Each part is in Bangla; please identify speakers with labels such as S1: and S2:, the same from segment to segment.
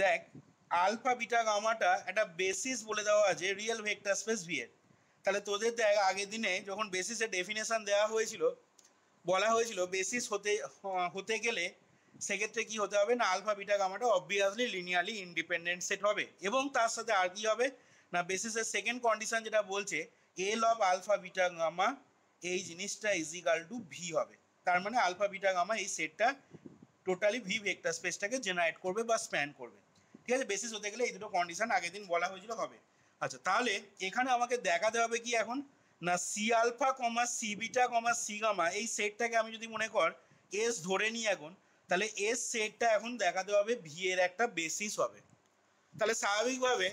S1: দেখ আলফা বিটা গামাটা একটা বেসিস বলে দেওয়া আছে রিয়েল ভেক্টর স্পেস ভি এর। তাহলে তোদের দেখ আগের দিনে যখন বেসিসের ডেফিনেশন দেওয়া হয়েছিল, বলা হয়েছিল বেসিস হতে গেলে সেক্ষেত্রে কি হতে হবে না আলফা বিটা গামাটা অবভিয়াসলি লিনিয়ারলি ইন্ডিপেন্ডেন্ট সেট হবে, এবং তার সাথে আর কি হবে না বেসিসের সেকেন্ড কন্ডিশন যেটা বলছে L of alpha beta gamma এই জিনিসটা ইজ ইকাল টু ভি হবে। তার মানে আলফা বিটা গামা এই সেটটা টোটালি ভি ভেক্টর স্পেসটাকে জেনারেট করবে বা স্প্যান করবে। ঠিক আছে, বেসিস হতে গেলে এই দুটো কন্ডিশন আগের দিন বলা হয়েছিল হবে। আচ্ছা, তাহলে এখানে আমাকে দেখাতে হবে কি এখন না C alpha comma C beta comma C gamma এই সেটটাকে আমি যদি মনে কর এস ধরে নিই এখন, তাহলে এস সেটটা এখন দেখাতে হবে ভি এর একটা বেসিস হবে। তাহলে স্বাভাবিকভাবে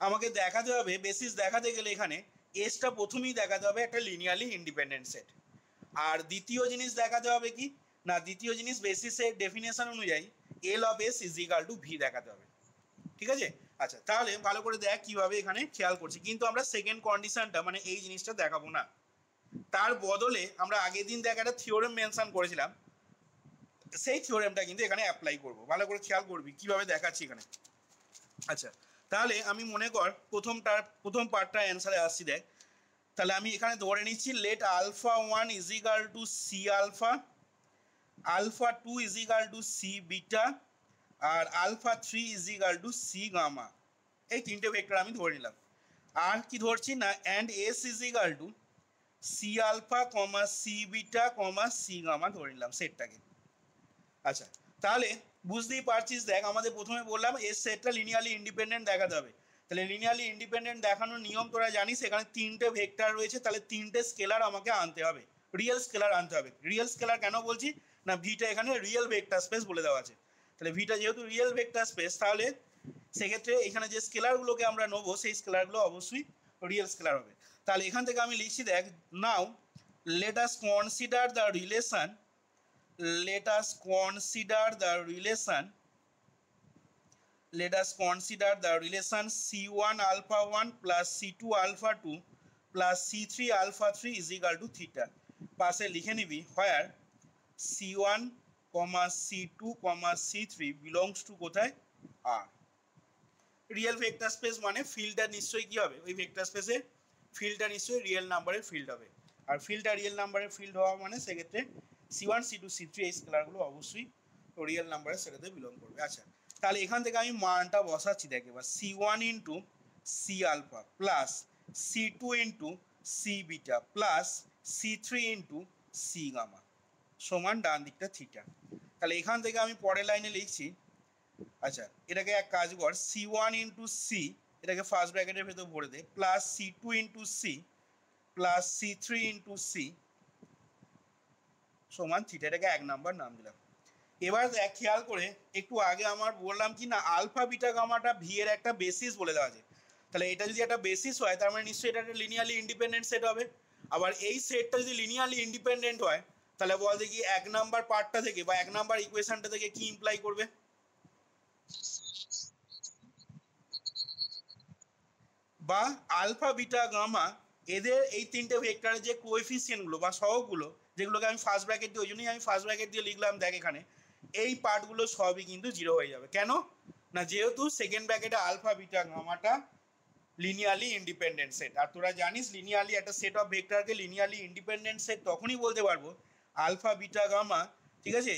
S1: আমাকে দেখাতে হবে বেসিস দেখাতে গেলে এখানে এসটা প্রথমেই দেখাতে হবে একটা লিনিয়ারলি ইন্ডিপেন্ডেন্ট সেট। আর দ্বিতীয় জিনিস দেখাতে হবে কি না দ্বিতীয় জিনিস বেসিসের ডেফিনেশন অনুযায়ী L of S is equal two V দেখাতে হবে। ঠিক আছে, আচ্ছা তাহলে ভালো করে দেখ কিভাবে এখানে খেয়াল করছি, কিন্তু আমরা সেকেন্ড কন্ডিশনটা মানে এই জিনিসটা দেখাবো না, তার বদলে আমরা আগের দিন দেখ একটা থিওরেম মেনশন করেছিলাম, সেই থিওরেমটা কিন্তু এখানে অ্যাপ্লাই করবো। ভালো করে খেয়াল করবি কিভাবে দেখাচ্ছি এখানে। আচ্ছা, তাহলে আমি মনে কর প্রথম পার্টটা অ্যান্সারে আসছি দেখ। তাহলে আমি এখানে ধরে নিচ্ছি let alpha 1 is equal to c alpha, alpha 2 is equal to c beta, আর alpha 3 is equal to c gamma. এই তিনটে ভেক্টর আমি ধরে নিলাম। আর কি ধরছি না and S is equal to c alpha comma C beta comma C gamma ধরে নিলাম সেটটাকে। আচ্ছা, তাহলে বুঝতেই পারছিস দেখ আমাদের প্রথমে বললাম এস সেটটা লিনিয়ারলি ইন্ডিপেন্ডেন্ট দেখাতে হবে। তাহলে লিনিয়ারলি ইন্ডিপেন্ডেন্ট দেখানোর নিয়ম তোরা জানিস, এখানে তিনটে ভেক্টর রয়েছে, তাহলে তিনটে স্কেলার আমাকে আনতে হবে, রিয়েল স্কেলার আনতে হবে। রিয়েল স্কেলার কেন বলছি না ভিটা এখানে রিয়েল ভেক্টর স্পেস বলে দেওয়া আছে। তাহলে ভিটা যেহেতু রিয়েল ভেক্টর স্পেস তাহলে সেক্ষেত্রে এখানে যে স্কেলারগুলোকে আমরা নেবো সেই স্কেলারগুলো অবশ্যই রিয়েল স্কেলার হবে। তাহলে এখান থেকে আমি লিখছি দেখ now let us consider the relation, let us consider the relation c1 alpha 1 plus c2 alpha 2 plus c3 alpha 3 is equal to theta। পাশে লিখে নিবি where c1 c2 c3 belongs to কোথায় r। রিয়েল ভেক্টর স্পেস মানে ফিল্ডটা নিশ্চয়ই কি হবে ওই ভেক্টর স্পেসের ফিল্ডটা নিশ্চয়ই রিয়েল নাম্বারের ফিল্ড হবে, আর ফিল্ডটা রিয়েল নাম্বারের ফিল্ড হওয়া মানে সেক্ষেত্রে c1 c2 c3 এই স্কেলারগুলো অবশ্যই রিয়েল নাম্বারের সেটাতে বিলং করবে। আচ্ছা, তাহলে এখান থেকে আমি মানটা বসাচ্ছি দেখ এবার c1 into c alpha plus c2 into c beta plus c3 into c gamma সমান ডান দিকটা থিটা। তাহলে এখান থেকে আমি পরের লাইনে লিখছি, আচ্ছা এটাকে এক কাজ কর c1 ইন্টু সি এটাকে ফার্স্ট ব্র্যাকেটের ভেতর ভরে দে plus c2 into C plus c3 into C সমান থিটা, এটাকে এক নাম্বার নাম দিলাম। এবার দেখ খেয়াল করে একটু আগে আমার বললাম কি না আলফা বিটা গামাটা ভি এর একটা বেসিস বলে দেওয়া আছে। তাহলে এটা যদি একটা বেসিস হয় তার মানে নিশ্চয়ই এটা একটা লিনিয়ারলি ইন্ডিপেন্ডেন্ট সেট হবে। আবার এই সেটটা যদি লিনিয়ারলি ইন্ডিপেন্ডেন্ট হয় তাহলে বল দেখি এক নাম্বার পার্টটা থেকে বা এক নাম্বার ইকুয়েশনটা থেকে কি ইমপ্লাই করবে, বা আলফা বিটা গামা এদের এই তিনটে ভেক্টরের যে কোএফিসিয়েন্টগুলো বা সহগগুলো যেগুলোকে আমি ফার্স্ট ব্র্যাকেট দিয়ে ওই জন্যই আমি ফার্স্ট ব্র্যাকেট দিয়ে লিখলাম দেখ এখানে এই পার্টগুলো সবই কিন্তু জিরো হয়ে যাবে। কেন না যেহেতু সেকেন্ড ব্র্যাকেটে আলফা বিটা গামাটা লিনিয়ারলি ইন্ডিপেন্ডেন্ট সেট, আর তোরা জানিস লিনিয়ারলি একটা সেট অফ ভেক্টরকে লিনিয়ারলি ইন্ডিপেন্ডেন্ট সেট তখনই বলতে পারবো আলফা বিটা গামা। ঠিক আছে,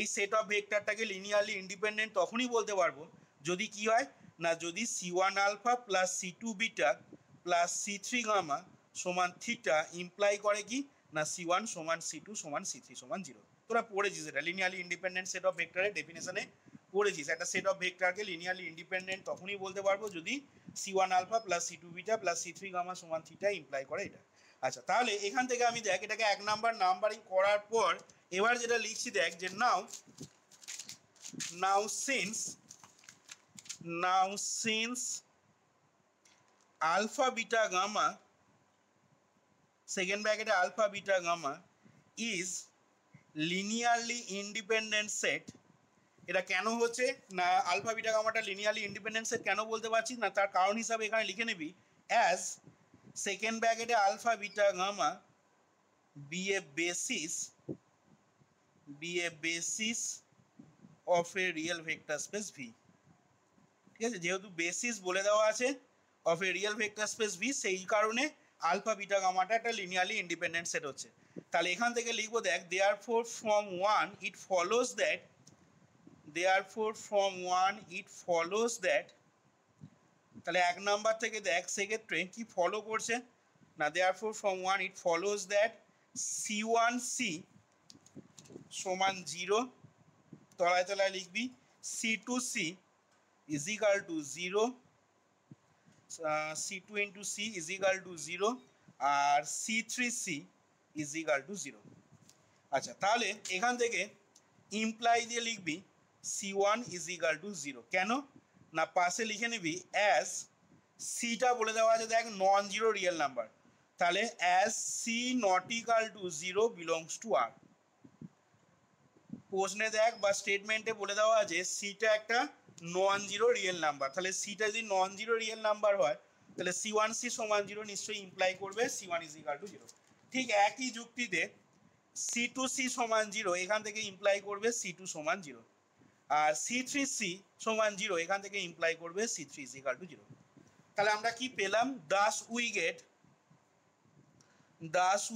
S1: এই সেট অফ ভেক্টরটাকে লিনিয়ারলি ইন্ডিপেন্ডেন্ট তখনই বলতে পারবো যদি কি হয় না যদি c1 alpha plus c2 beta plus c3 gamma সমান থিটা ইমপ্লাই করে কি না c1 সমান c2 সমান c3 সমান 0। তোরা পড়েছিস এটা লিনিয়ারলি ইন্ডিপেন্ডেন্ট সেট অফ ভেক্টরের ডেফিনেশনে পড়েছিস, একটা সেট অফ ভেক্টরকে লিনিয়ারলি ইন্ডিপেন্ডেন্ট তখনই বলতে পারবো যদি c1 alpha plus c2 beta plus c3 gamma সমান থিটা ইমপ্লাই করে এটা। আচ্ছা, তাহলে এখান থেকে আমি দেখ এটাকে এক নাম্বার নাম্বারিং করার পর এবার যেটা লিখছি দেখ যে নাও since alpha beta gamma second bracket alpha beta gamma is linearly independent set। এটা কেন হচ্ছে না আলফা বিটা গামাটা লিনিয়ারলি ইন্ডিপেন্ডেন্ট সেট কেন বলতে পারছি না তার কারণ হিসাবে এখানে লিখে নিবি অ্যাজ সেকেন্ড ব্র্যাকেটে alpha beta gamma be a basis of a real vector space V। ঠিক আছে, যেহেতু বেসিস বলে দেওয়া আছে of A real vector space V, সেই কারণে আলফা বিটা গামাটা একটা লিনিয়ারলি ইন্ডিপেন্ডেন্ট সেট হচ্ছে। তাহলে এখান থেকে লিখবো দেখ, therefore from one it follows that, therefore from one it follows that, তাহলে এক নাম্বার থেকে দেখ সেক্ষেত্রে কি ফলো করছে না, therefore from one it follows that C1C সমান 0, তলায় তলায় লিখবি C2C is equal to 0, C2 into C is equal to 0 R C3C is equal to 0। আচ্ছা, তাহলে এখান থেকে ইমপ্লাই দিয়ে লিখবি C1 is equal to 0। কেন না, পাশে লিখে নিবি অ্যাজ সিটা বলে দেওয়া আছে দেখ নন জিরো রিয়েল নাম্বার, তাহলে as C not equal to 0 belongs to R. প্রশ্নে দেখ বা স্টেটমেন্টে বলে দেওয়া আছে সিটা একটা নন জিরো রিয়েল নাম্বার, তাহলে সিটা যদি নন জিরো রিয়েল নাম্বার হয় তাহলে C1C সমান 0 নিশ্চয়ই ইমপ্লাই করবে C1 is equal to 0। ঠিক একই যুক্তিতে C2C সমান 0 এখান থেকে ইমপ্লাই করবে C2 সমান 0, আর C3C সমান 0 এখান থেকে ইমপ্লাই করবে C3 is equal to 0। তাহলে আমরা কি পেলাম, দাস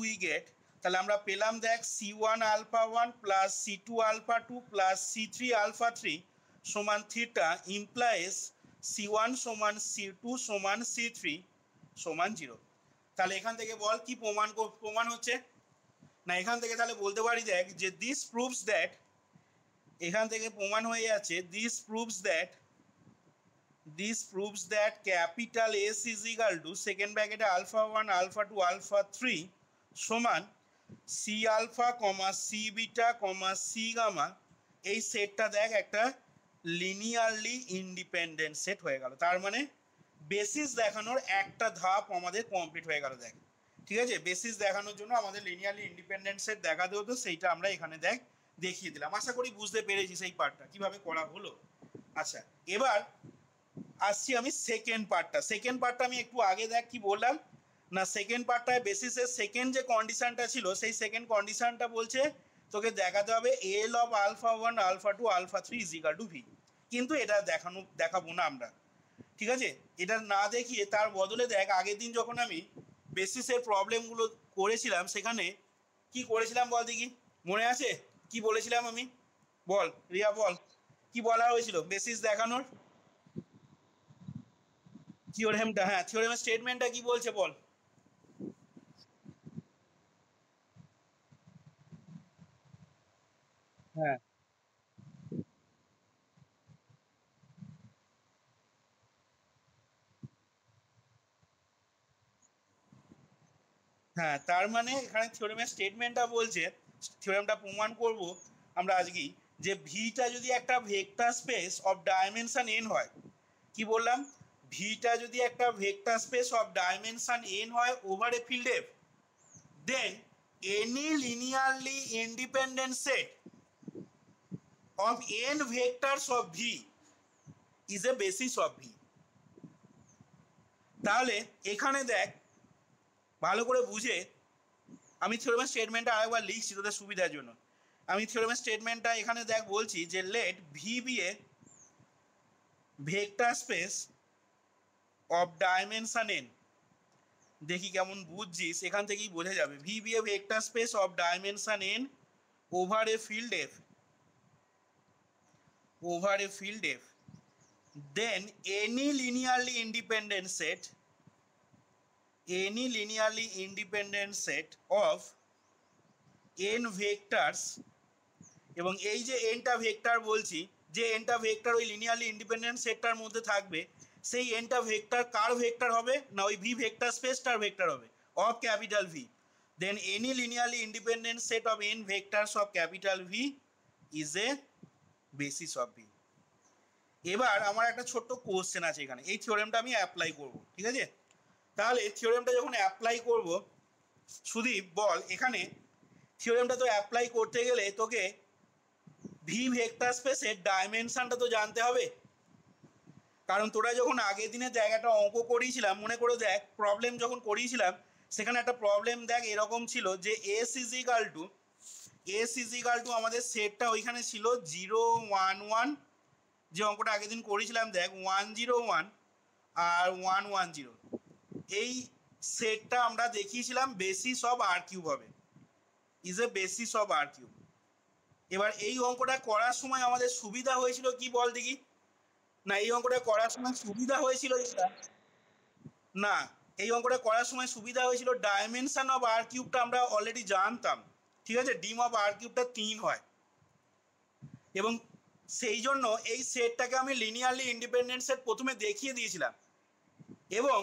S1: উই গেট, তাহলে আমরা পেলাম দেখ C1 alpha 1 plus C2 alpha 2 plus C3 alpha 3 সমান থিটা ইমপ্লাইজ C1 সমান C2 সমান C3 সমান 0। তাহলে এখান থেকে বল কি প্রমাণ হচ্ছে না, এখান থেকে তাহলে বলতে পারি দেখ যে দিস প্রুভস দ্যাট, এখান থেকে প্রমাণ হয়ে যাচ্ছে this proves that capital S is equal to সেকেন্ড ব্র্যাকেটে alpha 1 alpha 2 alpha 3 সমান C alpha, C beta, C gamma, এই সেটটা দেখ একটা লিনিয়ারলি ইন্ডিপেন্ডেন্ট সেট হয়ে গেল। তার মানে বেসিস দেখানোর একটা ধাপ আমাদের কমপ্লিট হয়ে গেল দেখ। ঠিক আছে, বেসিস দেখানোর জন্য আমাদের লিনিয়ারলি ইন্ডিপেন্ডেন্ট সেট দেখাতে হতো, সেইটা আমরা এখানে দেখিয়ে দিলাম। আশা করি বুঝতে পেরেছি সেই পার্টটা কিভাবে করা হলো। আচ্ছা, এবার আসছি আমি সেকেন্ড পার্টটা আমি একটু আগে দেখ কি বললাম না, সেকেন্ড পার্টটায় বেসিসের সেকেন্ড যে কন্ডিশনটা ছিল সেই সেকেন্ড কন্ডিশনটা বলছে তোকে দেখাতে হবে L of alpha 1 alpha 2 alpha 3 is equal to V, কিন্তু এটা দেখাবো না আমরা। ঠিক আছে, এটা না দেখিয়ে তার বদলে দেখ আগের দিন যখন আমি বেসিসের প্রবলেমগুলো করেছিলাম সেখানে কি করেছিলাম বল দেখি, মনে আছে কি বলেছিলাম আমি, বল রিয়া বল কি বলা হয়েছিল বেসিস দেখানোর থিওরেমটা। হ্যাঁ, থিওরেমের স্টেটমেন্টটা কি বলছে বল। হ্যাঁ হ্যাঁ, তার মানে এখানে থিওরেমের স্টেটমেন্টটা বলছে, থিওরেমটা প্রমাণ করব আমরা আজকেই, যে ভিটা যদি একটা vector space of dimension n হয়, কি বললাম, ভিটা যদি একটা vector space of dimension n হয় over a field F, than any linearly independent set of n vectors of V is a basis of V. তাহলে এখানে দেখ ভালো করে বুঝে, আমি থিওরেমের স্টেটমেন্টটা আরেকবার লিখছি তোদের সুবিধার জন্য। আমি থিওরেমের স্টেটমেন্টটা এখানে দেখ বলছি যে let V be a vector space of dimension n, দেখি কেমন বুঝছিস, এখান থেকেই বোঝা যাবে। V be a vector space of dimension n over a field F, then any linearly independent set of n vectors, এবং এই যে nটা ভেক্টর বলছি, যে nটা ভেক্টর ওই লিনিয়ারলি ইন্ডিপেন্ডেন্ট সেটটার মধ্যে থাকবে, সেই nটা ভেক্টর কার ভেক্টর হবে না ওই ভি ভেক্টর স্পেসটার ভেক্টর হবে of capital V, than any linearly independent set of n vectors of capital V is a basis of V. এবার আমার একটা ছোট্ট কোশ্চেন আছে এখানে, এই থিওরেমটা আমি অ্যাপ্লাই করব। ঠিক আছে, তাহলে থিওরেমটা যখন অ্যাপ্লাই করব, সুদীপ বল এখানে থিওরেমটা তো অ্যাপ্লাই করতে গেলে তোকে ভি ভেক্টর স্পেসের ডাইমেনশনটা তো জানতে হবে। কারণ তোরা যখন আগের দিনের জায়গাটা অঙ্ক করিয়েছিলাম মনে করে দেখ, প্রবলেম যখন করিয়েছিলাম সেখানে একটা প্রবলেম দেখ এরকম ছিল যে এস ইজ ইকাল টু আমাদের সেটটা ওইখানে ছিল 0 1 1 যে অঙ্কটা আগের দিন করেছিলাম দেখ 101 আর 110 এই সেটটা আমরা দেখিয়েছিলাম বেসিস অফ আর কিউব হবে, is a basis of R cube. এবার এই অঙ্কটা করার সময় আমাদের সুবিধা হয়েছিল কি বল দেখি? না এই অঙ্কটা করার সময় সুবিধা হয়েছিল যেটা, না এই অঙ্কটা করার সময় সুবিধা হয়েছিল ডাইমেনশন অফ আর কিউবটা আমরা অলরেডি জানতাম, ঠিক আছে? ডিম অফ আর কিউবটা 3 হয়, এবং সেই জন্য এই সেটটাকে আমি লিনিয়ারলি ইন্ডিপেন্ডেন্ট সেট প্রথমে দেখিয়ে দিয়েছিলাম, এবং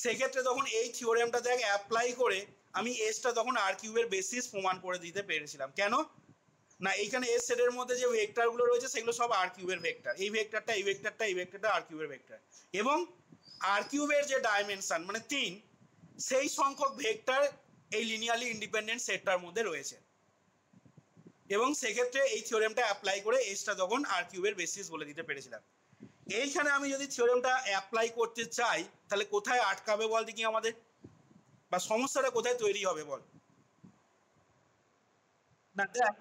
S1: সেক্ষেত্রে তখন এই থিওরেমটা দেখ অ্যাপ্লাই করে আমি এসটা তখন আর কিউবের বেসিস প্রমাণ করে দিতে পেরেছিলাম। কেন না এইখানে এস সেটের মধ্যে যে ভেক্টরগুলো রয়েছে সেগুলো সব আর কিউবের ভেক্টর, এই ভেক্টরটা এই ভেক্টরটা এই ভেক্টরটা আর কিউবের ভেক্টর, এবং আর কিউবের যে ডাইমেনশন মানে 3 সেই সংখ্যক ভেক্টর এই লিনিয়ারলি ইন্ডিপেন্ডেন্ট সেটটার মধ্যে রয়েছে, এবং সেক্ষেত্রে এই থিওরেমটা অ্যাপ্লাই করে এসটা তখন আর কিউবের বেসিস বলে দিতে পেরেছিলাম। এইখানে আমি যদি থিওরেমটা অ্যাপ্লাই করতে চাই তাহলে কোথায় আটকাবে বল দেখি আমাদের, বা সমস্যাটা কোথায় তৈরি হবে বল? না দেখ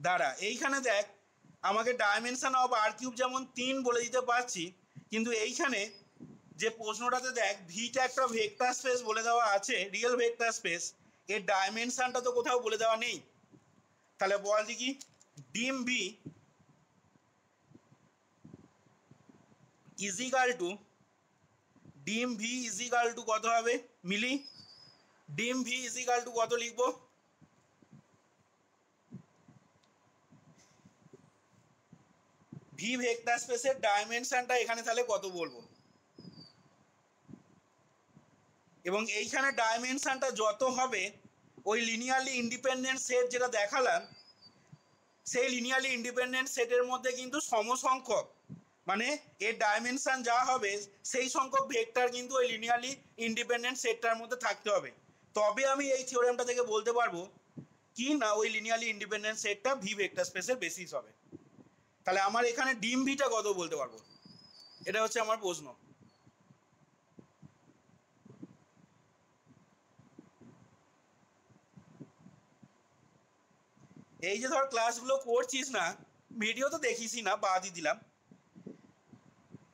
S1: দাঁড়া, এইখানে দেখ আমাকে ডাইমেনশন অফ আর কিউব যেমন 3 বলে দিতে পারছি, কিন্তু এইখানে যে প্রশ্নটাতে দেখ ভিটা একটা ভেক্টর স্পেস বলে দেওয়া আছে, রিয়েল ভেক্টর স্পেস, এর ডাইমেনশনটা তো কোথাও বলে দেওয়া নেই। তাহলে বল দেখি ডিম ভি ইজিক্যাল টু ডিম ভি ইজিক্যাল টু কত হবে মিলি? ডিম ভি ইজিক্যাল টু কত লিখবো? ভি ভেক্টর স্পেসের ডাইমেনশনটা এখানে তাহলে কত বলবো? এবং এইখানে ডাইমেনশনটা যত হবে ওই লিনিয়ারলি ইন্ডিপেন্ডেন্ট সেট যেটা দেখালাম সেই লিনিয়ারলি ইন্ডিপেন্ডেন্ট সেটের মধ্যে কিন্তু সমসংখ্যক, মানে এর ডাইমেনশন যা হবে সেই সংখ্যক ভেক্টর কিন্তু ওই লিনিয়ারলি ইন্ডিপেন্ডেন্ট সেটটার মধ্যে থাকতে হবে, তবে আমি এই থিওরেমটা থেকে বলতে পারবো কি না ওই লিনিয়ারলি ইন্ডিপেন্ডেন্ট সেটটা ভি ভেক্টর স্পেসের বেসিস হবে। তাহলে আমার এখানে ডিম ভিটা কত বলতে পারবো? এটা হচ্ছে আমার প্রশ্ন। এই যে ধর ক্লাসগুলো করছিস না, ভিডিও তো দেখিসই না, বাদই দিলাম,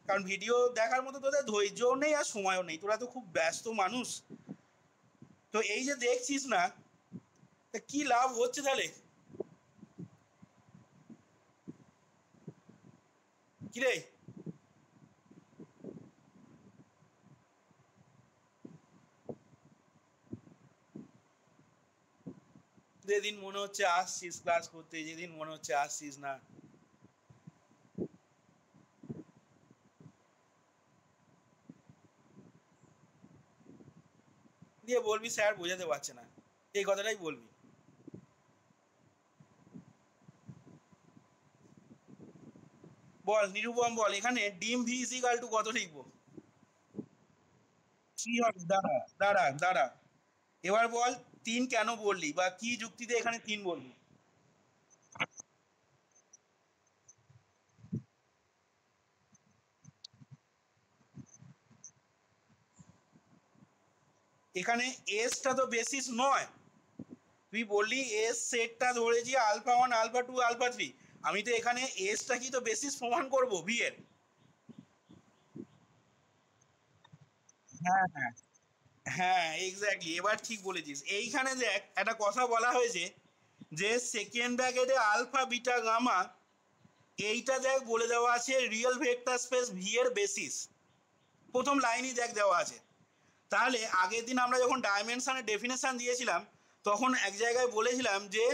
S1: কারণ ভিডিও দেখার মতো তোদের ধৈর্যও নেই আর সময়ও নেই, তোরা তো খুব ব্যস্ত মানুষ। তো এই যে দেখছিস না, তা কি লাভ হচ্ছে তাহলে? কিরে যেদিন মনে হচ্ছে আসছিস ক্লাস করতে, যেদিন মনে হচ্ছে আসছিস না। দিয়ে বলবি স্যার বোঝাতে পারছে না, এই কথাটাই বলবি। বল নিরুপম বল, এখানে ডিম ভি ইজিক্যাল টু কত লিখবো? 3 হবে। দাঁড়া দাঁড়া দাঁড়া, এবার বল 3 কেন বললি বা কি যুক্তিতে এখানে 3 বললি? এখানে এসটা তো বেসিস নয়, তুই বললি এস সেটটা ধরেছি আলফা 1 আলফা 2 আলফা 3, আমি তো এখানে এসটা কি তো বেসিস প্রমাণ করবো ভি এর? হ্যাঁ হ্যাঁ হ্যাঁ এক্স্যাক্টলি, এবার ঠিক বলেছিস। এইখানে দেখ একটা কথা বলা হয়েছে যে সেকেন্ড ব্র্যাকেটে আলফা বিটা গামা, এইটা দেখ বলে দেওয়া আছে রিয়েল ভেক্টর স্পেস ভি এর বেসিস, প্রথম লাইনই দেখ দেওয়া আছে। তাহলে আগের দিন আমরা যখন ডাইমেনশনের ডেফিনেশন দিয়েছিলাম তখন এক জায়গায় বলেছিলাম যে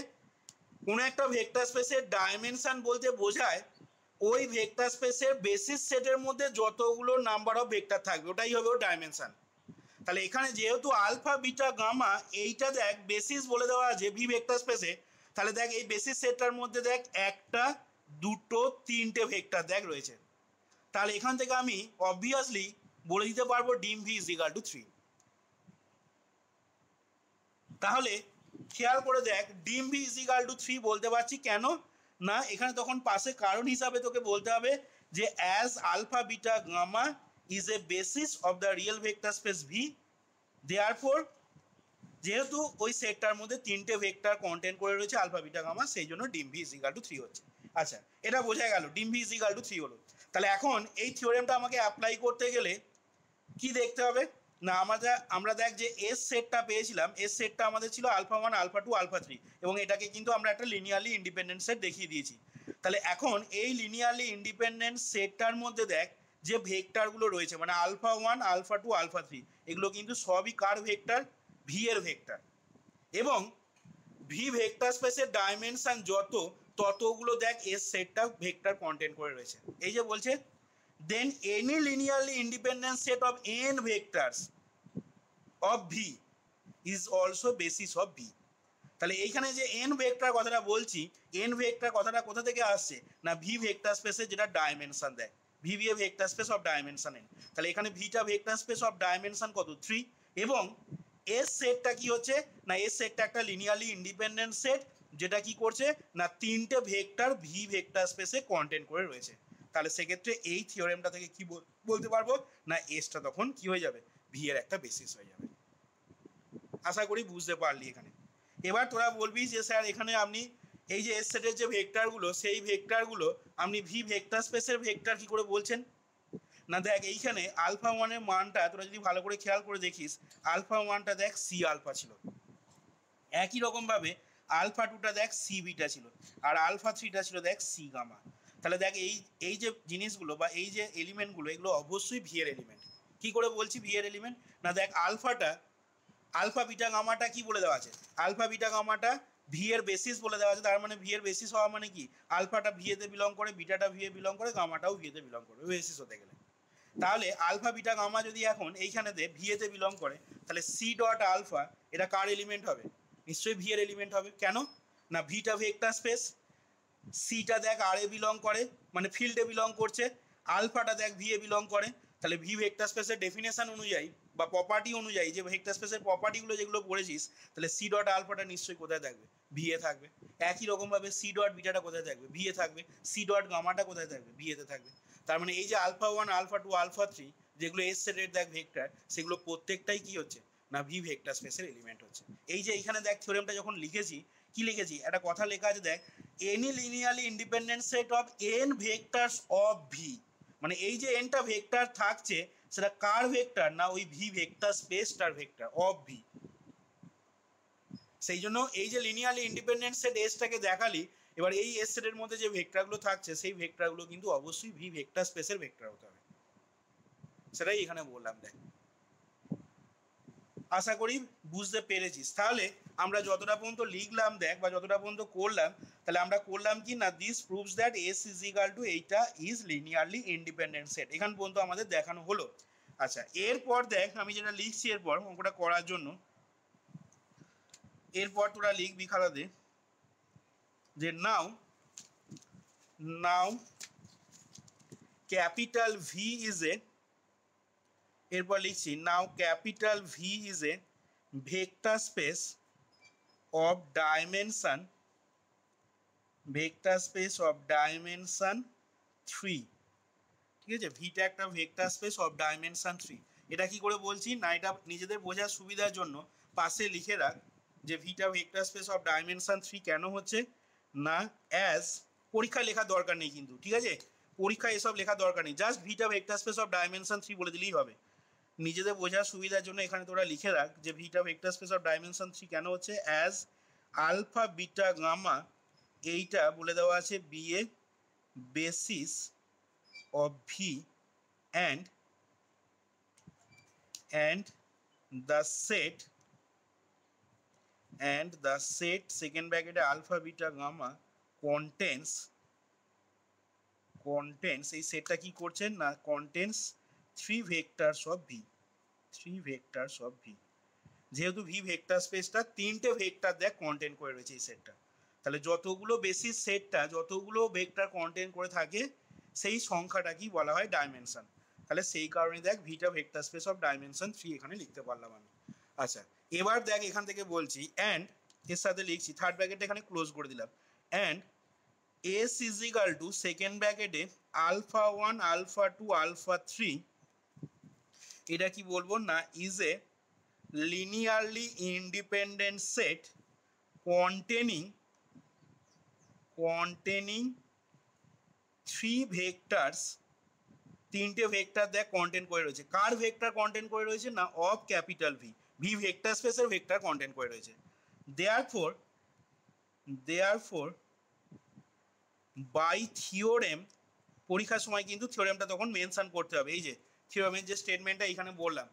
S1: কোনো একটা ভেক্টর স্পেসের ডাইমেনশন বলতে বোঝায় ওই ভেক্টর স্পেসের বেসিস সেটের মধ্যে যতগুলো নাম্বার অফ ভেক্টর থাকবে ওটাই হবে ওর ডাইমেনশন। তাহলে এখানে যেহেতু আলফা বিটা গামা এইটা দেখ বেসিস বলে দেওয়া আছে ভি ভেক্টর স্পেসে, তাহলে দেখ এই বেসিস সেটটার মধ্যে দেখ একটা দুটো তিনটে ভেক্টর দেখ রয়েছে, তাহলে এখান থেকে আমি অবভিয়াসলি বলে দিতে পারবো ডিম ভি ইজ ইকাল টু 3। তাহলে খেয়াল করে দেখ ডিম ভি ইজ ইকাল টু 3 বলতে পারছি কেন না, এখানে তখন পাশে কারণ হিসাবে তোকে বলতে হবে যে as alpha beta gamma is a basis of the real vector space V, therefore যেহেতু ওই সেটটার মধ্যে তিনটে ভেক্টর কন্টেন্ট করে রয়েছে আলফা বিটা গামা, সেই জন্য ডিম ভি ইজ ইকাল টু 3 হচ্ছে। আচ্ছা, এটা বোঝা গেল, ডিম ভি ইজ ইকাল টু 3 হলো। তাহলে এখন এই থিওরেমটা আমাকে অ্যাপ্লাই করতে গেলে কি দেখতে হবে না, আমরা দেখ যে এস সেটটা পেয়েছিলাম, এস সেটটা আমাদের ছিল আলফা 1 আলফা 2 আলফা 3, এবং এটাকে কিন্তু আমরা একটা লিনিয়ারলি ইন্ডিপেন্ডেন্ট সেট দেখিয়ে দিয়েছি। তাহলে এখন এই লিনিয়ারলি ইন্ডিপেন্ডেন্ট সেটটার মধ্যে দেখ যে ভেক্টরগুলো রয়েছে, মানে আলফা 1 আলফা 2 আলফা 3, এগুলো কিন্তু সবই কার ভেক্টর? ভি এর ভেক্টর। এবং ভি ভেক্টর স্পেসের ডাইমেনশন ততগুলো দেখ এস সেটটা ভেক্টর কন্টেন্ট করে রয়েছে। এই যে বলছে then any linearly independent set of n vectors of V is also basis of V. তাহলে এইখানে যে n ভেক্টর কথাটা বলছি, n ভেক্টর কথাটা কোথা থেকে আসছে না ভি ভেক্টর স্পেসে যেটা ডাইমেনশন দেয়, V V A vector space of dimension n। তাহলে এখানে ভিটা ভেক্টর স্পেস অফ ডাইমেনশন কত? 3। এবং এস সেটটা কি হচ্ছে না, এস সেটটা একটা লিনিয়ারলি ইন্ডিপেন্ডেন্ট সেট, যেটা কি করছে না তিনটে ভেক্টর ভি ভেক্টর স্পেসে কন্টেন্ট করে রয়েছে। তাহলে সেক্ষেত্রে এই থিওরেমটা থেকে কি বলতে পারবো না, এসটা তখন কি হয়ে যাবে? ভি এর একটা বেসিস হয়ে যাবে। আশা করি বুঝতে পারলি। এখানে এবার তোরা বলবি যে স্যার এখানে আপনি এই যে এস সেটের যে ভেক্টরগুলো, সেই ভেক্টরগুলো আপনি ভি ভেক্টর স্পেসের ভেক্টর কি করে বলছেন? না দেখ, এইখানে আলফা 1 এর মানটা তোরা যদি ভালো করে খেয়াল করে দেখিস, আলফা 1টা দেখ সি আলফা ছিল, একই রকমভাবে আলফা 2টা দেখ সি বিটা ছিল, আর আলফা 3টা ছিল দেখ সি গামা। তাহলে দেখ এই যে জিনিসগুলো বা এই যে এলিমেন্টগুলো, এগুলো অবশ্যই ভি এর এলিমেন্ট। কি করে বলছি ভি এর এলিমেন্ট? না দেখ, আলফা বিটা গামাটা কি বলে দেওয়া আছে? আলফা বিটা গামাটা ভি এর বেসিস বলে দেওয়া আছে। তার মানে ভি এর বেসিস হওয়া মানে কি, আলফাটা ভি এতে বিলং করে, বিটাটা ভি এ বিলং করে, গামাটাও ভি এতে বিলং করে বেসিস হতে গেলে। তাহলে আলফা বিটা গামা যদি এখন এইখানে দে ভি এতে বিলং করে, তাহলে সি ডট আলফা এটা কার এলিমেন্ট হবে? নিশ্চয়ই ভি এর এলিমেন্ট হবে। কেন না, ভিটা ভেক্টর স্পেস, সিটা দেখ আর এ বিলং করে, মানে ফিল্ডে বিলং করছে, আলফাটা দেখ ভি এ বিলং করে। তাহলে ভি ভেক্টর স্পেসের ডেফিনেশন অনুযায়ী বা প্রপার্টি অনুযায়ী, যে ভেক্টর স্পেসের প্রপার্টিগুলো যেগুলো পড়েছিস, তাহলে সি ডট আলফাটা নিশ্চয়ই কোথায় থাকবে? ভি এ থাকবে। একই রকমভাবে সি ডট বিটাটা কোথায় থাকবে? ভি এ থাকবে। সি ডট গামাটা কোথায় থাকবে? ভি এতে থাকবে। তার মানে এই যে আলফা 1 আলফা 2 আলফা 3 যেগুলো এস সেটের দেখ ভেক্টর, সেগুলো প্রত্যেকটাই কি হচ্ছে না ভি ভেক্টর স্পেসের এলিমেন্ট হচ্ছে। এই যে এইখানে দেখ থিওরেমটা যখন লিখেছি, কি লিখেছি? একটা কথা লেখা আছে দেখ, any linearly independent set of N vectors of V, মানে এই যে এনটা ভেক্টর থাকছে সেটা কার ভেক্টর না ওই ভি ভেক্টর স্পেসটার ভেক্টর অফ ভি। সেই জন্য এই যে লিনিয়ারলি ইন্ডিপেন্ডেন্ট সেট এসটাকে দেখালি, এবার এই এস সেটের মধ্যে যে ভেক্টরগুলো থাকছে সেই ভেক্টরগুলো কিন্তু অবশ্যই ভি ভেক্টর স্পেসের ভেক্টর হতে হবে, সেটাই এখানে বললাম। দেখ, আশা করি বুঝতে পেরেছিস। তাহলে আমরা যতটা পর্যন্ত লিখলাম দেখ, বা যতটা পর্যন্ত করলাম, তাহলে আমরা করলাম কি না, this proves that S is equal two এইটা ইজ লিনিয়ারলি ইন্ডিপেন্ডেন্ট সেট। এখান পর্যন্ত আমাদের দেখানো হলো। আচ্ছা, এরপর দেখ আমি যেটা লিখছি, এরপর অঙ্কটা করার জন্য এরপর তোরা লিখবি খাতাতে যে now capital V is a, এরপর লিখছি now capital V is a vector space of dimension 3। ঠিক আছে, ভিটা একটা ভেক্টর স্পেস অফ ডাইমেনশন 3। এটা কি করে বলছি না, এটা নিজেদের বোঝার সুবিধার জন্য পাশে লিখে রাখ যে ভিটা ভেক্টর স্পেস অফ ডাইমেনশন 3 কেন হচ্ছে না, অ্যাজ পরীক্ষায় লেখার দরকার নেই কিন্তু, ঠিক আছে, পরীক্ষায় এসব লেখার দরকার নেই, just Vita vector space of dimension 3 বলে দিলেই হবে। নিজেদের বোঝার সুবিধার জন্য এখানে তোরা লিখে রাখ যে ভিটা ভেক্টর স্পেস অফ ডাইমেনশন 3 কেন হচ্ছে, অ্যাজ আলফা বিটা গামা এইটা বলে দেওয়া আছে be a basis of V and the set second bracket alpha beta gamma contains এই সেটটা কি করছে না contains 3 vectors of V, যেহেতু ভি ভেক্টর স্পেসটা তিনটে ভেক্টর দেখ কন্টেন্ট করে রয়েছে এই সেটটা, তাহলে যতগুলো বেসিস সেটটা যতগুলো ভেক্টর কন্টেন্ট করে থাকে সেই সংখ্যাটা কি বলা হয় ডাইমেনশন। তাহলে সেই কারণে দেখ ভিটা ভেক্টর স্পেস অফ ডাইমেনশন 3 এখানে লিখতে পারলাম আমি। আচ্ছা, এবার দেখ এখান থেকে বলছি অ্যান্ড এর সাথে লিখছি থার্ড ব্র্যাকেটটা এখানে ক্লোজ করে দিলাম, and S is equal to second ব্র্যাকেটে আলফা 1 আলফা 2 আলফা 3, এটা কি বলবো না is a linearly independent set containing three vectors, তিনটে ভেক্টর দেখ কন্টেন্ট করে রয়েছে। কার ভেক্টর কন্টেন্ট করে রয়েছে না of capital V, V vector স্পেসের ভেক্টর কন্টেন্ট করে রয়েছে। দেয়ারফর বাই থিওরেম, পরীক্ষার সময় কিন্তু থিওরেমটা তখন মেনশন করতে হবে। এই যে থিওরেমের যে স্টেটমেন্টটা এখানে বললাম,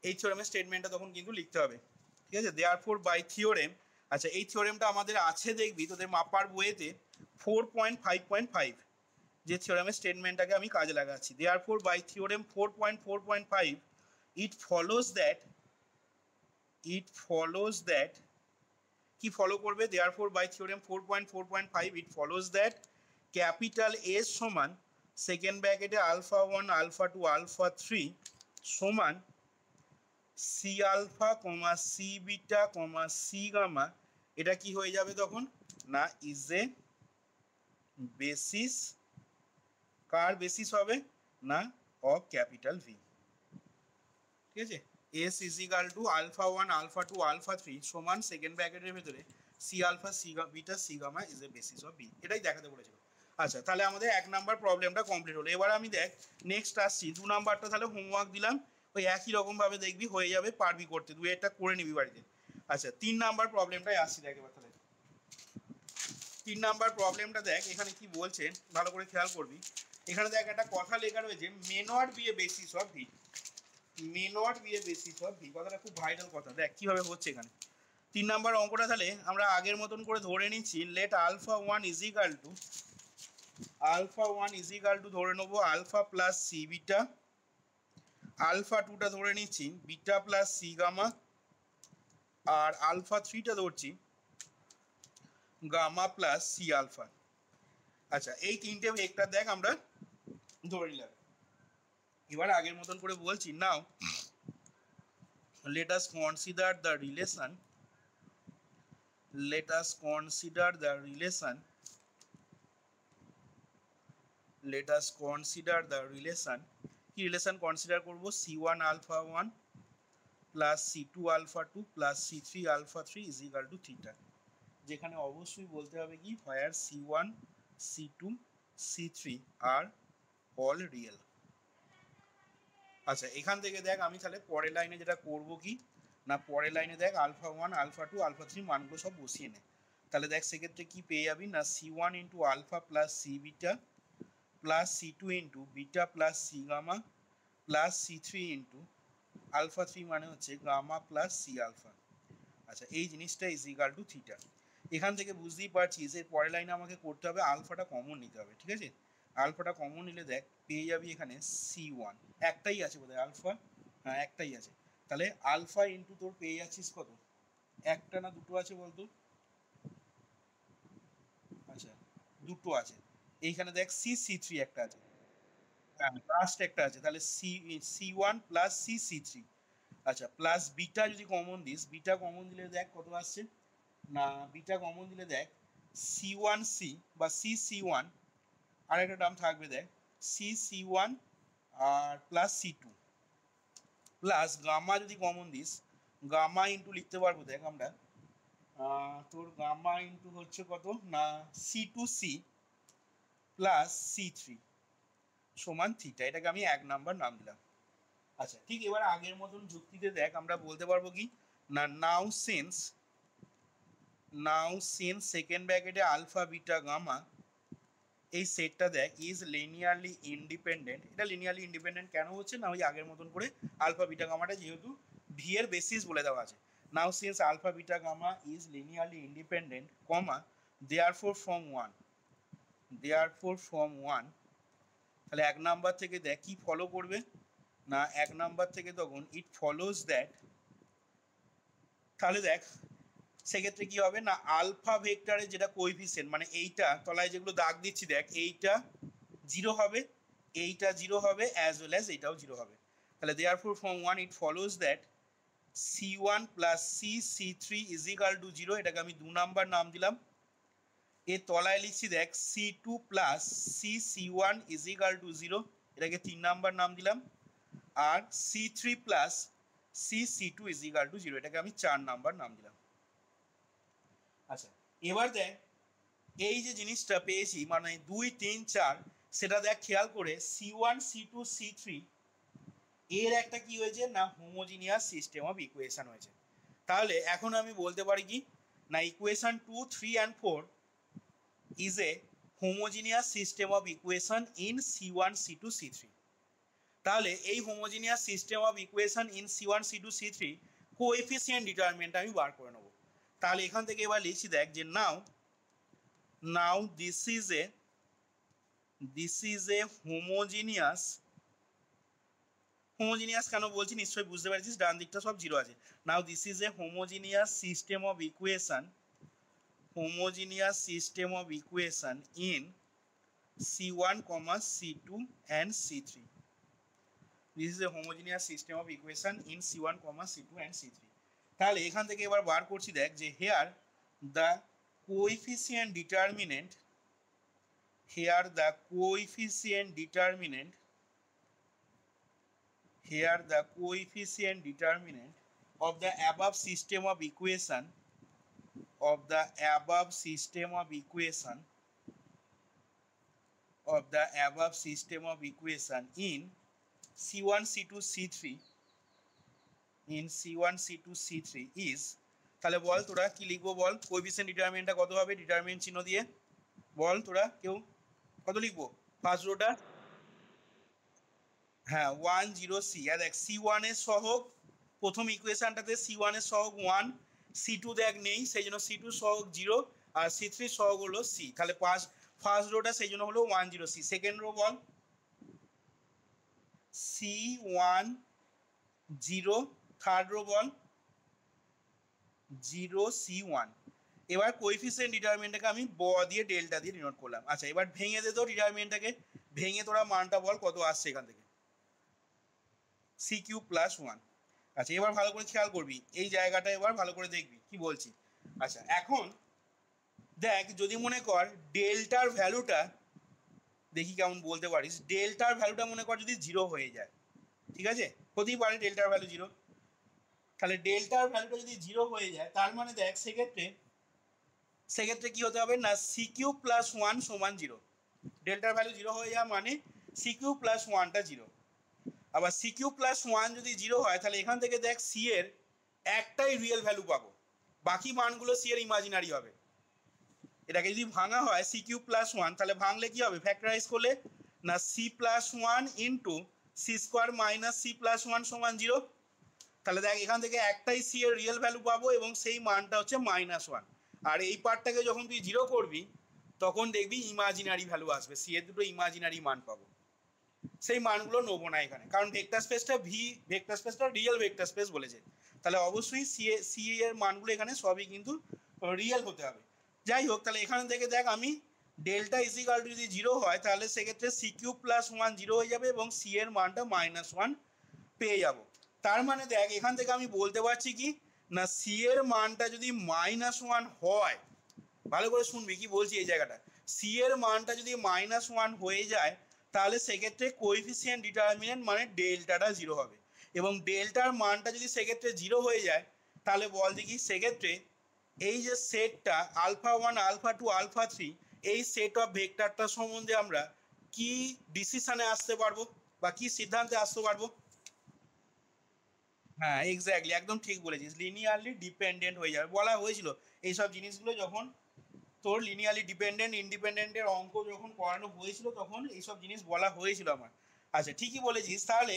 S1: এই থিওরেমের স্টেটমেন্টটা তখন কিন্তু লিখতে হবে, ঠিক আছে। দেয়ারফর বাই থিওরেম, আচ্ছা এই থিওরেমটা আমাদের আছে দেখবি তোদের মাপার বইয়েতে 4.5.5, যে থিওরেমের স্টেটমেন্টটাকে আমি কাজে লাগাচ্ছি। Therefore by theorem 4.4.5 it follows that কি ফলো করবে, therefore by theorem 4.4.5 it follows that capital S সমান সেকেন্ড ব্র্যাকেটে আলফা 1 আলফা 2 আলফা 3 সমান C alpha comma C beta comma C gamma, এটা কি হয়ে যাবে তখন না ইজ এ বেসিস, কার বেসিস হবে না অফ ক্যাপিটাল ভি, ঠিক আছে। S is equal to alpha 1 alpha 2 alpha 3 সমান সেকেন্ড ব্র্যাকেটের ভেতরে c alpha c beta c gamma is a basis of V, এটাই দেখাতে বলেছিল। আচ্ছা তাহলে আমাদের 1 নাম্বার প্রবলেমটা কমপ্লিট হলো। এবার আমি দেখ নেক্সট আসছি 2 নাম্বারটা, তাহলে হোমওয়ার্ক দিলাম ওই একই রকমভাবে দেখবি হয়ে যাবে, পারবি করতে, 2 একটা করে নিবি বাড়িতে। আচ্ছা 3 নাম্বার প্রবলেমটাই আসছি দেখ এবার। তাহলে 3 নাম্বার প্রবলেমটা দেখ এখানে কি বলছে ভালো করে খেয়াল করবি। এখানে দেখ একটা কথা লেখা রয়েছে may not be a basis of V, may not be a basis of V, কথাটা খুব ভাইটাল কথা। দেখ কিভাবে হচ্ছে এখানে 3 নাম্বার অঙ্কটা, তাহলে আমরা আগের মতন করে ধরে নিচ্ছি let alpha 1 is equal to ধরে নেবো alpha plus C beta, alpha 2টা ধরে নিচ্ছি বিটা প্লাস সি গামা, আর আলফা 3টা ধরছি গামা প্লাস সি আলফা। আচ্ছা এই তিনটে ভেক্টর দেখ আমরা ধরে নিলাম। এবার আগের মতন করে বলছি নাও let us consider the relation কি রিলেশন কনসিডার করব c1 alpha 1 plus c2 alpha 2 plus c3 alpha 3 is equal to theta, যেখানে অবশ্যই বলতে হবে কি where c1 c2 c3 are all real। আচ্ছা এখান থেকে দেখ আমি তাহলে পরের লাইনে যেটা করব কি না, পরের লাইনে দেখ আলফা 1 আলফা 2 আলফা 3 মানগুলো সব বসিয়ে নে। তাহলে দেখ সেক্ষেত্রে কি পেয়ে যাবি না c1 into alpha plus C beta plus c2 into beta plus C gamma plus c3 into alpha 3 মানে হচ্ছে গামা প্লাস সি আলফা। আচ্ছা এই জিনিসটা ইজ ইকাল টু থিটা। এখান থেকে বুঝতেই পারছিস এর পরের লাইনে আমাকে করতে হবে আলফাটা কমন নিতে হবে, ঠিক আছে। আলফাটা কমন নিলে দেখ পেয়ে যাবি এখানে c1, একটাই আছে বোধহয় আলফা, হ্যাঁ একটাই আছে। তাহলে আলফা ইন্টু তোর পেয়ে যাচ্ছিস কত, একটা না দুটো আছে বলতো, আচ্ছা দুটো আছে। এইখানে দেখ c3 একটা আছে, হ্যাঁ লাস্ট একটা আছে, তাহলে c1 প্লাস c3। আচ্ছা প্লাস বিটা যদি কমন দিস, বিটা কমন দিলে দেখ কত আসছে না, বিটা কমন দিলে দেখ c1c বা c1 আর একটা টার্ম থাকবে দেখ c1 আর প্লাস c2 প্লাস গামা যদি কমন দিস, গামা ইন্টু লিখতে পারবো দেখ আমরা তোর গামা ইন্টু হচ্ছে কত না c2c প্লাস c3 সমান থিটা, এটাকে আমি 1 নাম্বার নাম দিলাম। আচ্ছা ঠিক এবার আগের মতন যুক্তিতে দেখ আমরা বলতে পারবো কি না নাও সিন্স সেকেন্ড ব্র্যাকেটে আলফা বিটা গামা এই সেটটা দেখ ইজ লিনিয়ারলি ইন্ডিপেন্ডেন্ট। এটা লিনিয়ারলি ইন্ডিপেন্ডেন্ট কেন হচ্ছে না ওই আগের মতন করে আলফা বিটা গামাটা যেহেতু ভি এর বেসিস বলে দেওয়া আছে। Now since alpha beta gamma is linearly independent comma therefore from one, তাহলে 1 নাম্বার থেকে দেখ কি ফলো করবে না 1 নাম্বার থেকে তখন ইট ফলোজ দ্যাট, তাহলে দেখ সেক্ষেত্রে কি হবে না আলফা ভেক্টরের যেটা কোএফিসিয়েন্ট মানে এইটা তলায় যেগুলো দাগ দিচ্ছি দেখ এইটা 0 হবে, এইটা 0 হবে অ্যাজ ওয়েল অ্যাজ এইটাও 0 হবে। তাহলে therefore from 1 it follows that c1 plus c3 is equal to 0, এটাকে আমি 2 নাম্বার নাম দিলাম। এর তলায় লিখছি দেখ c2 plus c1 is equal to 0, এটাকে 3 নাম্বার নাম দিলাম। আর c3 plus C2 is equal to 0, এটাকে আমি 4 নাম্বার নাম দিলাম। আচ্ছা এবার দেখ এই যে জিনিসটা পেয়েছি মানে 2 3 4, সেটা দেখ খেয়াল করে C1 C2 C3 এর একটা কি হয়েছে না হোমোজিনিয়াস সিস্টেম অফ ইকুয়েশন হয়েছে। তাহলে এখন আমি বলতে পারি কি না equation 2 3 and 4 is a homogeneous system of equation in C1 C2 C3। তাহলে এই homogeneous system of equation in C1 C2 C3 coefficient determinant আমি বার করে নেব। তাহলে এখান থেকে এবার লিখছি দেখ যে নাও দিস ইজ এ হোমোজিনিয়াস কেন বলছি নিশ্চয়ই বুঝতে পারছিস, ডান দিকটা সব জিরো আছে। Now this is a homogeneous system of equation in C1, C2 and C3. This is a homogeneous system of equation in C1, C2 and C3. তাহলে এখান থেকে এবার বার করছি দেখ যে here the coefficient determinant of the above system of equation in C1 C2 C3 is, তাহলে বল তোরা কি লিখবো বল, কোএফিসিয়েন্ট ডিটারমিনেন্টটা কত হবে, ডিটারমিনেন্ট চিহ্ন দিয়ে বল তোরা কেউ কত লিখবো ফার্স্ট রোটা, হ্যাঁ 1 0 C। আর দেখ C1 এর সহগ প্রথম ইকুয়েশনটাতে C1 এর সহগ 1, C2 দেখ নেই সেই জন্য C2 সহগ 0 আর C3 সহগ হলো C। তাহলে ফার্স্ট রোটা সেই জন্য হলো 1 0 C। সেকেন্ড রো বল C1 0, থার্ড রো বল 0 C1। এবার কোএফিসিয়েন্ট ডিটারমিনেন্টটাকে আমি ব দিয়ে ডেল্টা দিয়ে ডিনোট করলাম। আচ্ছা এবার ভেঙে দে তো ডিটারমিনেন্টটাকে, ভেঙে তোরা মানটা বল কত আসছে এখান থেকে, C3 + 1। আচ্ছা এবার ভালো করে খেয়াল করবি এই জায়গাটা, এবার ভালো করে দেখবি কি বলছি। আচ্ছা এখন দেখ যদি মনে কর ডেল্টার ভ্যালুটা দেখি কেমন বলতে পারিস, ডেল্টার ভ্যালুটা মনে কর যদি 0 হয়ে যায়, ঠিক আছে হতেই পারে ডেল্টার ভ্যালু 0, তাহলে ডেল্টার ভ্যালুটা যদি 0 হয়ে যায় তার মানে দেখ সেক্ষেত্রে কি হতে হবে না C3 + 1 = 0। ডেল্টার ভ্যালু 0 হয়ে যাওয়া মানে C3 + 1টা 0। আবার C3 + 1 যদি 0 হয় তাহলে এখান থেকে দেখ C এর একটাই রিয়েল ভ্যালু পাবো, বাকি মানগুলো C এর ইমাজিনারি হবে। এটাকে যদি ভাঙা হয় C3 + 1 তাহলে ভাঙলে কি হবে, ফ্যাক্টরাইজ করলে না C + 1 * C² - C + 1 = 0। তাহলে দেখ এখান থেকে একটাই C এর রিয়েল ভ্যালু পাবো এবং সেই মানটা হচ্ছে -1। আর এই পার্টটাকে যখন তুই 0 করবি তখন দেখবি ইমাজিনারি ভ্যালু আসবে, C এর দুটো ইমাজিনারি মান পাবো। সেই মানগুলো নেবো না এখানে, কারণ ভেক্টর স্পেসটা ভেক্টর স্পেসটা রিয়েল ভেক্টর স্পেস বলেছে, তাহলে অবশ্যই C এর মানগুলো এখানে সবই কিন্তু রিয়েল হতে হবে। যাই হোক তাহলে এখান থেকে দেখ আমি ডেল্টা ইজ ইকুয়াল টু যদি 0 হয় তাহলে সেক্ষেত্রে C3 + 1 0 হয়ে যাবে এবং C এর মানটা -1 পেয়ে যাব। তার মানে দেখ এখান থেকে আমি বলতে পারছি কি না C এর মানটা যদি -1 হয়, ভালো করে শুনবি কি বলছি এই জায়গাটা, C এর মানটা যদি -1 হয়ে যায় তাহলে সেক্ষেত্রে কোএফিসিয়েন্ট ডিটারমিনেন্ট মানে ডেল্টাটা 0 হবে। এবং ডেল্টার মানটা যদি সেক্ষেত্রে 0 হয়ে যায় তাহলে বল দেখি সেক্ষেত্রে এই যে সেটটা α1 α2 α3 এই সেট অফ ভেক্টরটা সম্বন্ধে আমরা কি ডিসিশনে আসতে পারবো বা কি সিদ্ধান্তে আসতে পারবো। হ্যাঁ এক্স্যাক্টলি একদম ঠিক বলেছিস, লিনিয়ারলি ডিপেন্ডেন্ট হয়ে যাবে। বলা হয়েছিল এইসব জিনিসগুলো যখন তোর লিনিয়ারলি ডিপেন্ডেন্ট ইন্ডিপেন্ডেন্টের অঙ্ক যখন করানো হয়েছিল তখন এইসব জিনিস বলা হয়েছিল আমার। আচ্ছা ঠিকই বলেছিস, তাহলে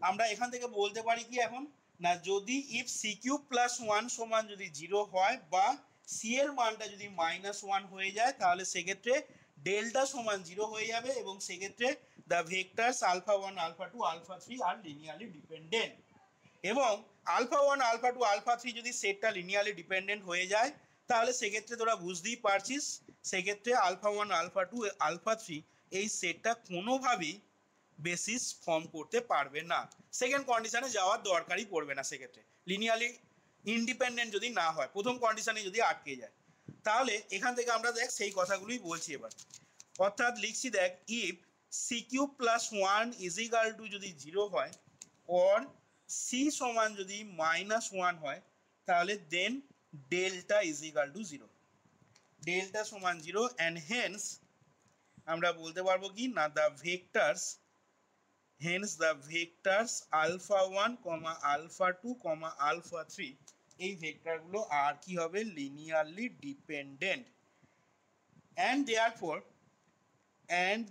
S1: আমরা এখান থেকে বলতে পারি কি এখন না যদি ইফ C3 + 1 = যদি 0 হয় বা C এর মানটা যদি -1 হয়ে যায় তাহলে সেক্ষেত্রে ডেল্টা সমান 0 হয়ে যাবে এবং সেক্ষেত্রে দ্য ভেক্টরস α1 α2 α3 আর লিনিয়ারলি ডিপেন্ডেন্ট। এবং α1 α2 α3 যদি সেটটা লিনিয়ারলি ডিপেন্ডেন্ট হয়ে যায় তাহলে সেক্ষেত্রে তোরা বুঝতেই পারছিস সেক্ষেত্রে α1 α2 α3 এই সেটটা কোনোভাবেই বেসিস ফর্ম করতে পারবে না, সেকেন্ড কন্ডিশনে যাওয়ার দরকারই পড়বে না সেক্ষেত্রে, লিনিয়ারলি ইন্ডিপেন্ডেন্ট যদি না হয়, প্রথম কন্ডিশনে যদি আটকে যায়। তাহলে এখান থেকে আমরা দেখ সেই কথাগুলোই বলছি এবার, অর্থাৎ লিখছি দেখ ইফ C3 + 1 = যদি 0 হয় or সি সমান যদি -1 হয় তাহলে then delta is equal to 0, delta সমান 0 অ্যান্ড হেন্স আমরা বলতে পারবো কি না দ্য ভেক্টরস α1, α2, α3 এই ভেক্টরগুলো আর কি হবে লিনিয়ারলি ডিপেন্ডেন্ট অ্যান্ড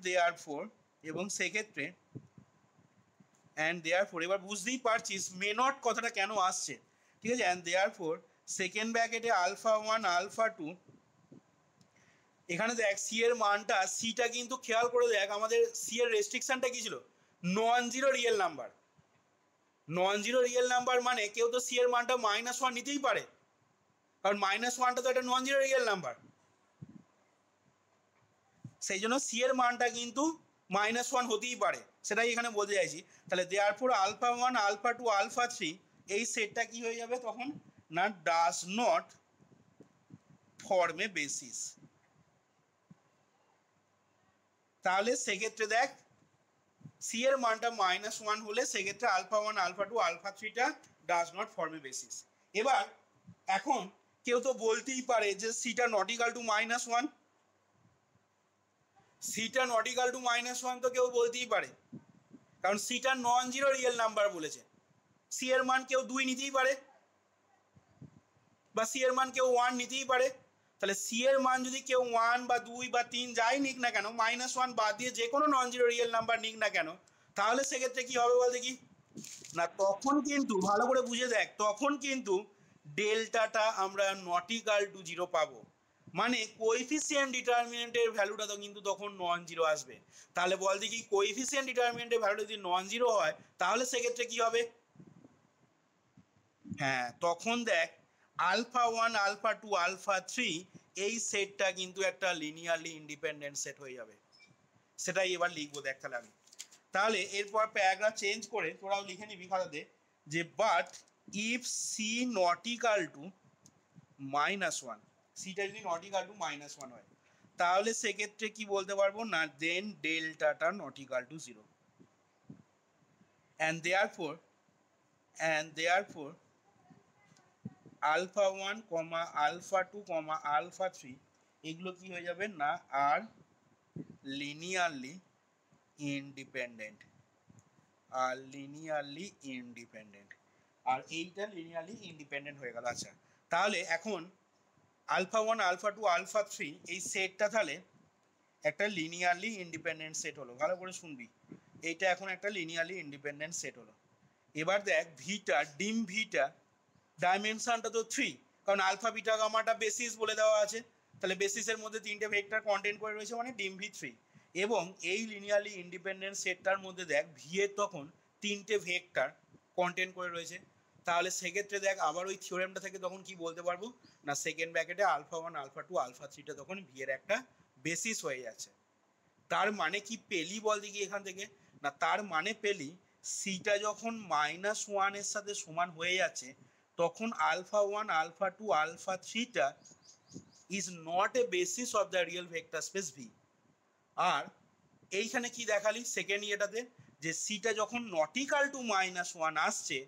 S1: দেয়ারফর এবং সেক্ষেত্রে এবার বুঝতেই পারছিস মে নট কথাটা কেন আসছে, ঠিক আছে। অ্যান্ড দেয়ারফর সেকেন্ড ব্র্যাকেটে α1 α2, এখানে দেখ সি এর মানটা, সিটা কিন্তু খেয়াল করে দেখ আমাদের সি এর রেস্ট্রিকশনটা কি ছিল, নন জিরো রিয়েল নাম্বার। নন জিরো রিয়েল নাম্বার মানে কেউ তো সি এর মানটা -1 নিতেই পারে, কারণ -1টা তো একটা নন জিরো রিয়েল নাম্বার, সেই জন্য সি এর মানটা কিন্তু -1 হতেই পারে, সেটাই এখানে বলতে চাইছি। তাহলে দেয়ারফর α1 α2 α3 এই সেটটা কি হয়ে যাবে তখন না does not form a basis. তাহলে সেক্ষেত্রে দেখ সি এর মানটা -1 হলে সেক্ষেত্রে α1 α2 α3টা does not form a basis. এবার এখন কেউ তো বলতেই পারে যে সিটা নট ইকাল টু -1, সিটা নট ইকাল টু -1 তো কেউ বলতেই পারে, কারণ সিটা নন জিরো রিয়েল নাম্বার বলেছে। সি এর মান কেউ 2 নিতেই পারে বা সি এর মান কেউ 1 নিতেই পারে। তাহলে সি এর মান যদি কেউ 1 বা 2 বা 3 যাই নিক না কেন, -1 বাদ দিয়ে যে কোনো নন জিরো রিয়েল নাম্বার নিক না কেন, তাহলে সেক্ষেত্রে কি হবে বল দেখি না, তখন কিন্তু ভালো করে বুঝে দেখ, তখন কিন্তু ডেল্টাটা আমরা নট ইকাল টু 0 পাবো, মানে কোএফিসিয়েন্ট ডিটারমিনেন্টের ভ্যালুটা তো কিন্তু তখন নন জিরো আসবে। তাহলে বল দেখি কোএফিসিয়েন্ট ডিটারমিনেন্টের ভ্যালুটা যদি নন জিরো হয় তাহলে সেক্ষেত্রে কি হবে, হ্যাঁ তখন দেখ α1 α2 α3 এই সেটটা কিন্তু একটা লিনিয়ারলি ইন্ডিপেন্ডেন্ট সেট হয়ে যাবে। সেটাই এবার লিখবো দেখ তাহলে আমি। তাহলে এরপর প্যারাগ্রাফ চেঞ্জ করে তোরাও লিখে নিবি খাতাতে যে but if c not equal to -1, সিটা যদি নট ইকাল টু -1 হয় তাহলে সেক্ষেত্রে কি বলতে পারবো না দেন ডেল্টাটা not equal to 0 and therefore α1 α2 α3 এগুলো কি হয়ে যাবে না আর লিনিয়ারলি ইন্ডিপেন্ডেন্ট, আর এইটা লিনিয়ারলি ইন্ডিপেন্ডেন্ট হয়ে গেল। আচ্ছা তাহলে এখন α1 α2 α3 এই সেটটা তাহলে একটা লিনিয়ারলি ইন্ডিপেন্ডেন্ট সেট হলো, ভালো করে শুনবি, এইটা এখন একটা লিনিয়ারলি ইন্ডিপেন্ডেন্ট সেট হলো। এবার দেখ ভিটা ডিম ভিটা ডাইমেনশনটা তো 3, কারণ আলফা বিটা গামাটা বেসিস বলে দেওয়া আছে, তাহলে বেসিসের মধ্যে 3টে ভেক্টর কন্টেন্ট করে রয়েছে মানে ডিম ভি 3, এবং এই লিনিয়ারলি ইন্ডিপেন্ডেন্ট সেটটার মধ্যে দেখ ভি এর তখন 3টে ভেক্টর কন্টেন্ট করে রয়েছে। তাহলে সেক্ষেত্রে দেখ আবার ওই থিওরেমটা থেকে তখন কি বলতে পারবো না সেকেন্ড ব্র্যাকেটে α1 α2 α3টা তখন ভি এর একটা বেসিস হয়ে যাচ্ছে। তার মানে কি পেলি বল দেখি এখান থেকে না, তার মানে পেলি সিটা যখন -1 এর সাথে সমান হয়ে যাচ্ছে তখন α1 α2 α3টা is not a basis of the real vector space V. আর এইখানে কি দেখালি সেকেন্ড ইয়েটাতে যে সিটা যখন নট ইকাল টু -1 আসছে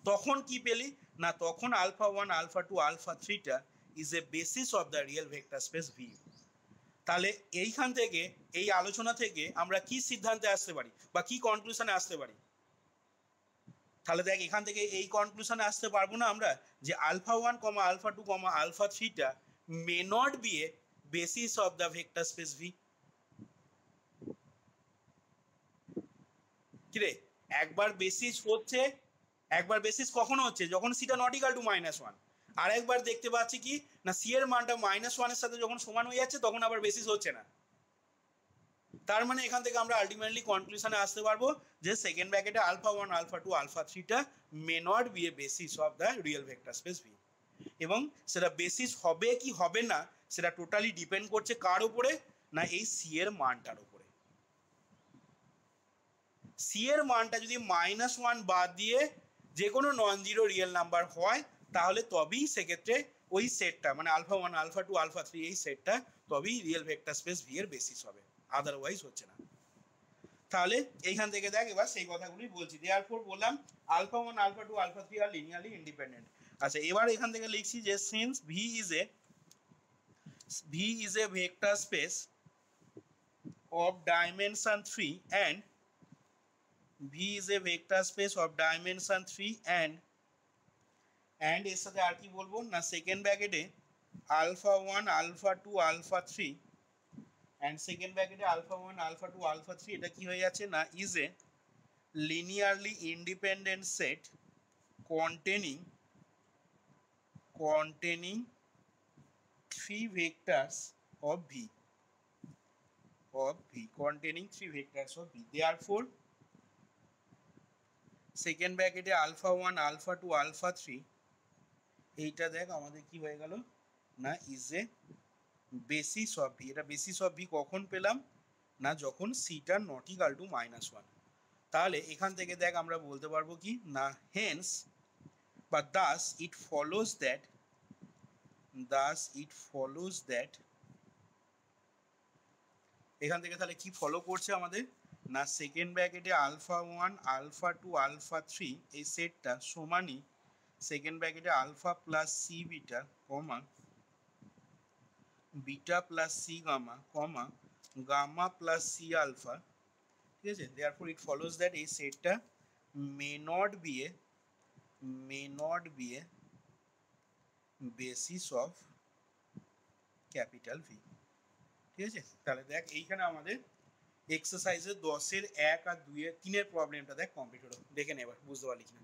S1: তখন কি পেলি না তখন α1 α2 α3টা is a basis of the real vector space V. তাহলে এইখান থেকে এই আলোচনা থেকে আমরা কি সিদ্ধান্তে আসতে পারি বা কি কনক্লুশনে আসতে পারি, তাহলে দেখ এখান থেকে এই কনক্লুশনে আসতে পারবো না আমরা যে α1 α2 α3টা may not be a basis of the vector space V. কিরে একবার বেসিস হচ্ছে, একবার বেসিস কখনো হচ্ছে যখন সিটা নট ইকাল টু -1, আর একবার দেখতে পাচ্ছি কি না সি এর মানটা -1 এর সাথে যখন সমান হয়ে যাচ্ছে তখন আবার বেসিস হচ্ছে না। তার মানে এখান থেকে আমরা আলটিমেটলি কনক্লুশনে আসতে পারবো যে সেকেন্ড ব্র্যাকেটে α1 α2 α3টা may not be a basis of the real vector space V, এবং সেটা বেসিস হবে কি হবে না সেটা টোটালি ডিপেন্ড করছে কার উপরে না এই সি এর মানটার উপরে। সি এর মানটা যদি -1 বাদ দিয়ে যে কোনো নন জিরো রিয়েল নাম্বার হয় তাহলে তবেই সেক্ষেত্রে ওই সেটটা মানে α1 α2 α3 এই সেটটা তবেই রিয়েল ভেক্টর স্পেস ভি এর বেসিস হবে, আদারওয়াইজ হচ্ছে না। তাহলে এইখান থেকে দেখ এবার সেই কথাগুলি বলছি। দেয়ারফর বললাম আলফা 1 আলফা 2 আলফা 3 আর লিনিয়ারলি ইন্ডিপেন্ডেন্ট। আচ্ছা এবার এখান থেকে লিখছি যে since V is a vector space of dimension 3 and V is a vector space of dimension 3 and এর সাথে আর কি বলবো না সেকেন্ড ব্র্যাকেটে alpha 1 alpha 2 alpha 3 and second ব্র্যাকেটে আলফা 1 আলফা 2 আলফা 3 এটা কি হয়ে যাচ্ছে না is a linearly independent set containing three vectors of V containing three vectors of V. Therefore second ব্র্যাকেটে আলফা 1 আলফা 2 আলফা 3 এইটা দেখ আমাদের কি হয়ে গেল না is a basis of V. এটা বেসিস অফ ভি কখন পেলাম না যখন সিটা নট ইকুয়াল টু -1। তাহলে এখান থেকে দেখ আমরা বলতে পারবো কি না হেন্স বা দাস ইট ফলোজ দ্যাট এখান থেকে তাহলে কি ফলো করছে আমাদের না সেকেন্ড ব্র্যাকেটে আলফা 1 আলফা 2 আলফা 3 এই সেটটা সমানই সেকেন্ড ব্র্যাকেটে alpha plus C beta comma beta plus C gamma comma gamma plus C alpha. ঠিক আছে, দেয়ারফর ইট ফলোজ দ্যাট এই সেটটা may not be a basis of capital V. ঠিক আছে, তাহলে দেখ এইখানে আমাদের এক্সারসাইজের 10-এর 1 আর 2-এর 3-এর প্রবলেমটা দেখ কমপ্লিট হলো। দেখে নে এবার বুঝতে পারলি কিনা।